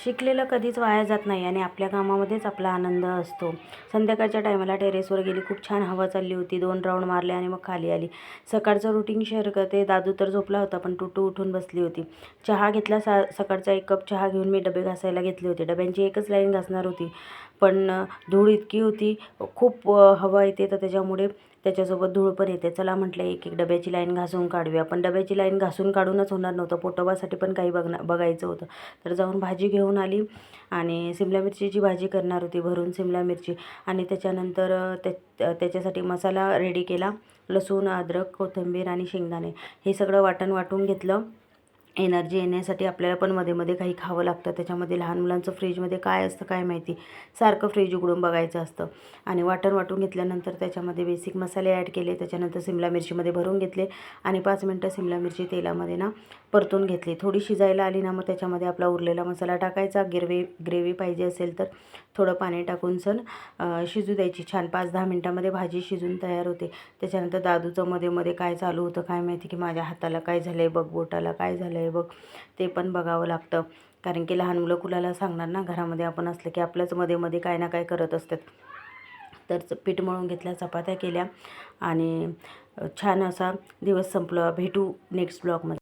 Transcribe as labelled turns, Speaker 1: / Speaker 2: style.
Speaker 1: शिकलेलं कधीच वाया जात नाही आणि आपल्या कामामध्येच आपला आनंद असतो. संध्याकाळच्या टायमाला टेरेसवर गेली, खूप छान हवा चालली होती. 2 राऊंड मारले आणि मग खाली आली. सकाळचं रुटीन शेअर करते. दादू तर झोपला होता, पण टुटू उठून बसली होती. चहा घेतला. सकाळचा 1 कप चहा घेऊन मी डबे घासायला घेतले होते. डब्यांची एकच लाईन घासणार होती, पण धूळ इतकी होती, खूप हवा येते, तर त्याच्यामुळे त्याच्यासोबत धूळ पण येते. चला म्हटलं एक एक डब्याची लाईन घासून काढूया. पण डब्याची लाईन घासून काढूनच होणार नव्हतं, पोटोबासाठी पण काही बघायचं होतं. तर जाऊन भाजी घेऊन आली आणि सिमला मिरचीची भाजी करणार होती, भरून सिमला मिरची. आणि त्याच्यानंतर त्याच्यासाठी मसाला रेडी केला. लसूण, अद्रक, कोथिंबीर आणि शेंगदाणे हे सगळं वाटून घेतलं. एनर्जी येण्यासाठी आपल्याला पण मध्ये मध्ये काही खावं लागतं. त्याच्यामध्ये लहान मुलांचं फ्रीजमध्ये काय असतं काय माहिती, सारखं फ्रीज उघडून बघायचं असतं. आणि वाटून घेतल्यानंतर त्याच्यामध्ये बेसिक मसाले ॲड केले. त्याच्यानंतर सिमला मिरचीमध्ये भरून घेतले आणि 5 मिनटं सिमला मिरची तेलामध्ये ना परतून घेतली. थोडी शिजायला आली ना, मग त्याच्यामध्ये आपला उरलेला मसाला टाकायचा. ग्रेव्ही पाहिजे असेल तर थोडं पाणी टाकून शिजू द्यायची. छान 5-10 मिनटामध्ये भाजी शिजून तयार होते. त्याच्यानंतर दादूचं मध्ये मध्ये काय चालू होतं काय माहिती, की माझ्या हाताला काय झालं आहे बघ, बोटाला काय झालं आहे बघ, ते पण बघावं लागतं. कारण की लहान मुलं कुणाला सांगणार ना, घरामध्ये आपण असलं की आपल्याच मध्ये मध्ये काय ना काय करत असतात. तर पीठ मळून घेतल्या, चपात्या केल्या आणि छान असा दिवस संपला. भेटू नेक्स्ट ब्लॉगमध्ये.